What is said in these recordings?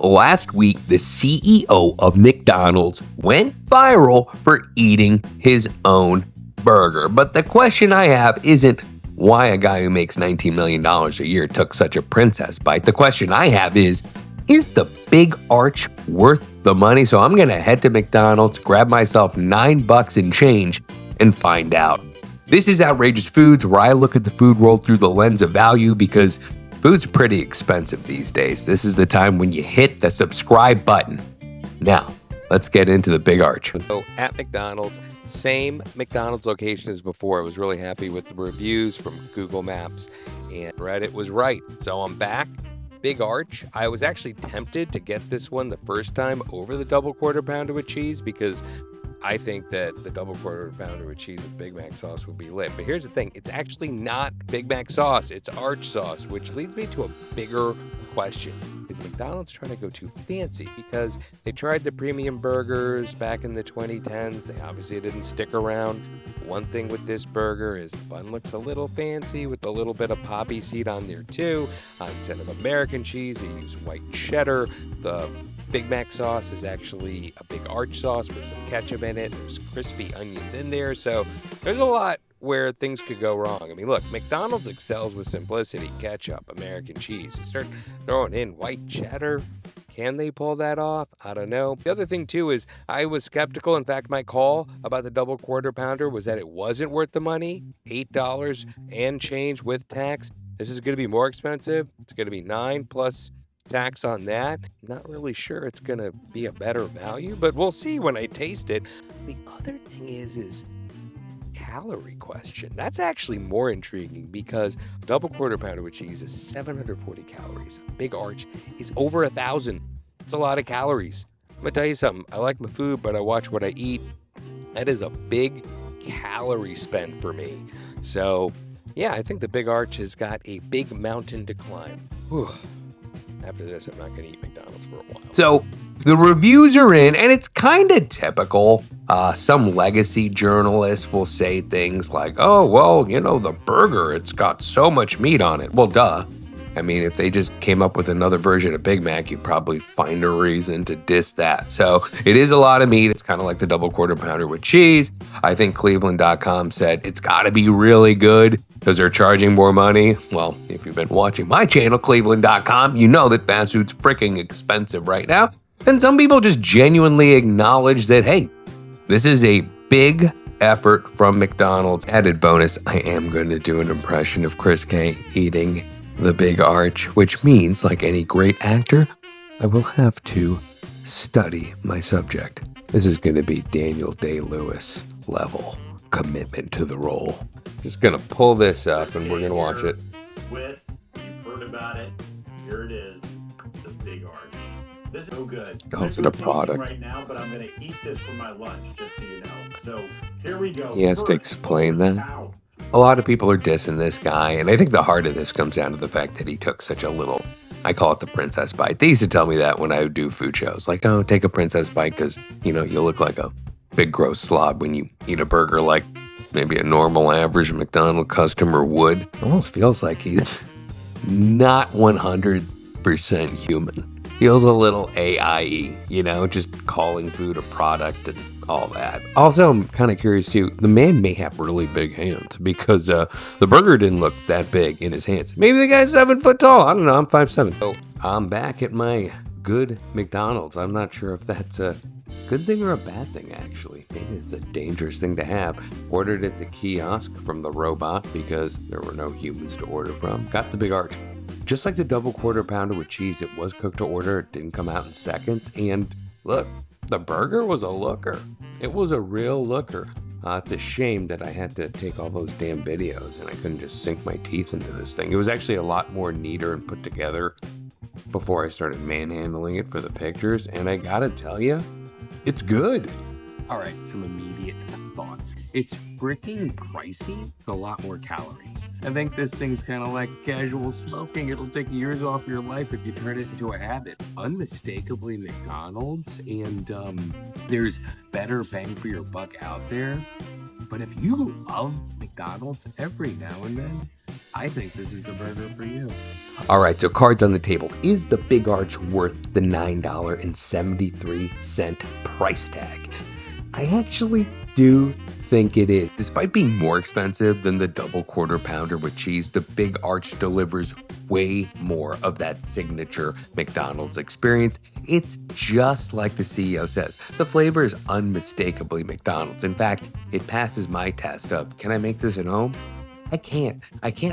last week, the CEO of McDonald's went viral for eating his own burger. But the question I have isn't why a guy who makes $19 million a year took such a princess bite. The question I have is the big arch worth the money? So I'm going to head to McDonald's, grab myself $9 and change, and find out. This is Outrageous Foods, where I look at the food world through the lens of value because food's pretty expensive these days. This is the time when you hit the subscribe button. Now, let's get into the big arch. So at McDonald's, same McDonald's location as before. I was really happy with the reviews from Google Maps, and Reddit was right. So I'm back. Big arch. I was actually tempted to get this one the first time over the double quarter pounder with cheese because I think that the double quarter pounder with cheese with Big Mac sauce would be lit. But here's the thing. It's actually not Big Mac sauce. It's arch sauce, which leads me to a bigger question. Is McDonald's trying to go too fancy? Because they tried the premium burgers back in the 2010s. They obviously didn't stick around. One thing with this burger is the bun looks a little fancy with a little bit of poppy seed on there too. Instead of American cheese, they use white cheddar. The Big Mac sauce is actually a big arch sauce with some ketchup in it. There's crispy onions in there. So there's a lot where things could go wrong. I mean, look, McDonald's excels with simplicity. Ketchup, American cheese. You start throwing in white cheddar. Can they pull that off? I don't know. The other thing, too, is I was skeptical. In fact, my call about the double quarter pounder was that it wasn't worth the money. $8 and change with tax. This is going to be more expensive. It's going to be $9 plus tax on that. Not really sure it's going to be a better value, but we'll see when I taste it. The other thing is calorie question. That's actually more intriguing because a double quarter pounder with cheese is 740 calories. Big arch is over 1,000. It's a lot of calories. I'm gonna tell you something. I like my food, but I watch what I eat. That is a big calorie spend for me. So yeah, I think the big arch has got a big mountain to climb. Whew. After this, I'm not going to eat McDonald's for a while. So the reviews are in, and it's kind of typical. Some legacy journalists will say things like, oh, well, you know, the burger, it's got so much meat on it. Well, duh. I mean, if they just came up with another version of Big Mac, you'd probably find a reason to diss that. So it is a lot of meat. It's kind of like the double quarter pounder with cheese. I think Cleveland.com said it's got to be really good because they're charging more money. Well, if you've been watching my channel, Cleveland.com, you know that fast food's freaking expensive right now. And some people just genuinely acknowledge that, hey, this is a big effort from McDonald's. Added bonus, I am going to do an impression of Chris K eating the big arch, which means, like any great actor, I will have to study my subject. This is going to be Daniel Day-Lewis level commitment to the role. Just going to pull this up and we're going to watch it. You've heard about it. Here it is, the big arch. This is so good. Calls it a product. Right now, but I'm going to eat this for my lunch, just so you know. So here we go. He has to explain that. A lot of people are dissing this guy, and I think the heart of this comes down to the fact that he took such a little, I call it the princess bite. They used to tell me that when I would do food shows. Like, oh, take a princess bite because, you know, you look like a big gross slob when you eat a burger like maybe a normal average McDonald's customer would. It almost feels like he's not 100% human. Feels a little AI-y, you know, just calling food a product and all that. Also, I'm kind of curious too, the man may have really big hands because the burger didn't look that big in his hands. Maybe the guy's 7 foot tall. I don't know. I'm 5'7". So I'm back at my good McDonald's. I'm not sure if that's a good thing or a bad thing, actually. Maybe it's a dangerous thing to have. Ordered at the kiosk from the robot because there were no humans to order from. Got the big arch. Just like the double quarter pounder with cheese, it was cooked to order. It didn't come out in seconds. And look, the burger was a looker. It was a real looker. It's a shame that I had to take all those damn videos and I couldn't just sink my teeth into this thing. It was actually a lot more neater and put together before I started manhandling it for the pictures. And I gotta tell you, it's good. All right, some immediate thoughts. It's freaking pricey. It's a lot more calories. I think this thing's kind of like casual smoking. It'll take years off your life if you turn it into a habit. Unmistakably McDonald's, and there's better bang for your buck out there. But if you love McDonald's every now and then, I think this is the burger for you. All right, so cards on the table. Is the Big Arch worth the $9.73 price tag? I actually do think it is. Despite being more expensive than the double quarter pounder with cheese, the Big Arch delivers way more of that signature McDonald's experience. It's just like the CEO says. The flavor is unmistakably McDonald's. In fact, it passes my test of, can I make this at home? I can't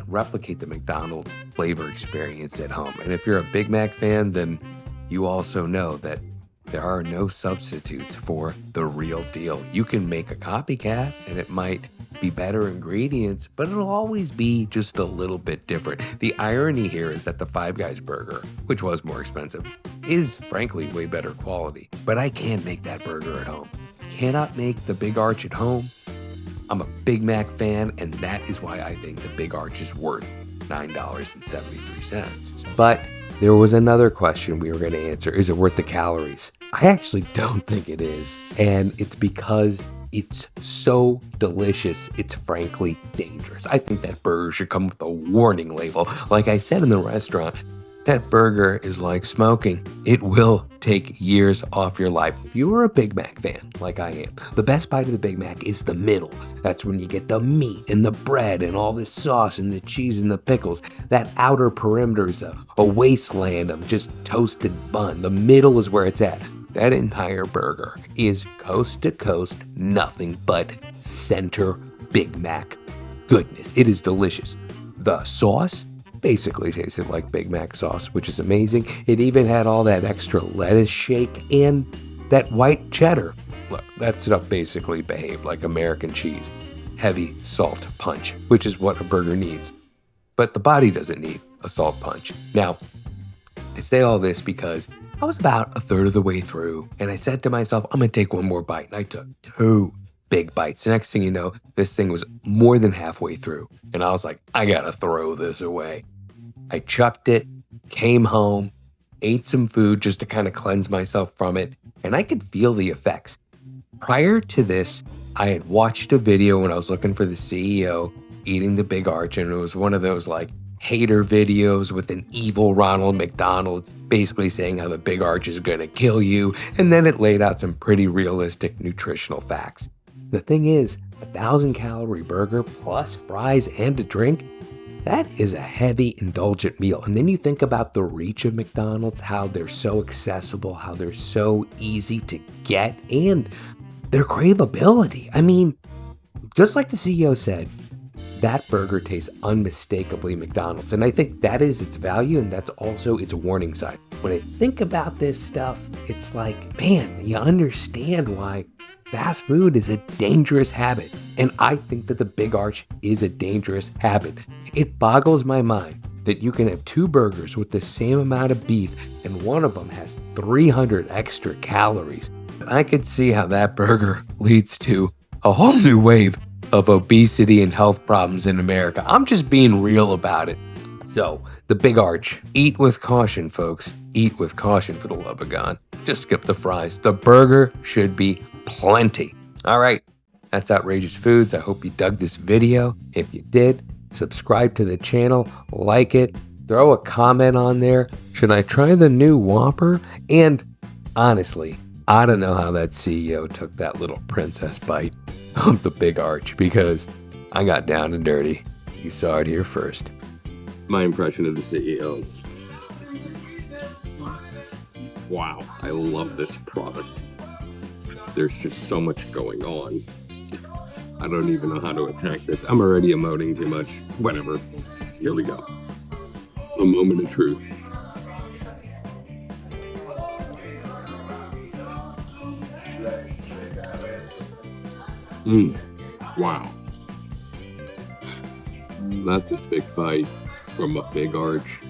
replicate the McDonald's flavor experience at home. And if you're a Big Mac fan, then you also know that there are no substitutes for the real deal. You can make a copycat and it might be better ingredients, but it'll always be just a little bit different. The irony here is that the Five Guys burger, which was more expensive, is frankly way better quality. But I can make that burger at home. Cannot make the Big Arch at home. I'm a Big Mac fan, and that is why I think the Big Arch is worth $9.73. But there was another question we were going to answer. Is it worth the calories? I actually don't think it is. And it's because it's so delicious, it's frankly dangerous. I think that burger should come with a warning label. Like I said in the restaurant, that burger is like smoking. It will take years off your life. If you are a Big Mac fan, like I am, the best bite of the Big Mac is the middle. That's when you get the meat and the bread and all the sauce and the cheese and the pickles. That outer perimeter is a wasteland of just toasted bun. The middle is where it's at. That entire burger is coast to coast, nothing but center Big Mac goodness. It is delicious. The sauce basically tasted like Big Mac sauce, which is amazing. It even had all that extra lettuce shake and that white cheddar. Look, that stuff basically behaved like American cheese. Heavy salt punch, which is what a burger needs. But the body doesn't need a salt punch. Now, I say all this because I was about a third of the way through and I said to myself, I'm gonna take one more bite. And I took 2 big bites. The next thing you know, this thing was more than halfway through. And I was like, I gotta throw this away. I chucked it, came home, ate some food just to kind of cleanse myself from it, and I could feel the effects. Prior to this, I had watched a video when I was looking for the CEO eating the Big Arch, and it was one of those like hater videos with an evil Ronald McDonald basically saying how the Big Arch is gonna kill you, and then it laid out some pretty realistic nutritional facts. The thing is, 1,000-calorie burger plus fries and a drink, that is a heavy, indulgent meal. And then you think about the reach of McDonald's, how they're so accessible, how they're so easy to get, and their craveability. I mean, just like the CEO said, that burger tastes unmistakably McDonald's. And I think that is its value, and that's also its warning sign. When I think about this stuff, it's like, man, you understand why fast food is a dangerous habit. And I think that the Big Arch is a dangerous habit. It boggles my mind that you can have 2 burgers with the same amount of beef and one of them has 300 extra calories. I could see how that burger leads to a whole new wave of obesity and health problems in America. I'm just being real about it. So, the Big Arch. Eat with caution, folks. Eat with caution, for the love of God. Just skip the fries. The burger should be plenty. All right, that's Outrageous Foods. I hope you dug this video. If you did, subscribe to the channel, like it, throw a comment on there. Should I try the new Whopper? And honestly, I don't know how that CEO took that little princess bite of the Big Arch, because I got down and dirty. You saw it here first. My impression of the CEO. Wow, I love this product. There's just so much going on. I don't even know how to attack this. I'm already emoting too much. Whatever. Here we go. A moment of truth. Wow. That's a big fight from a Big Arch.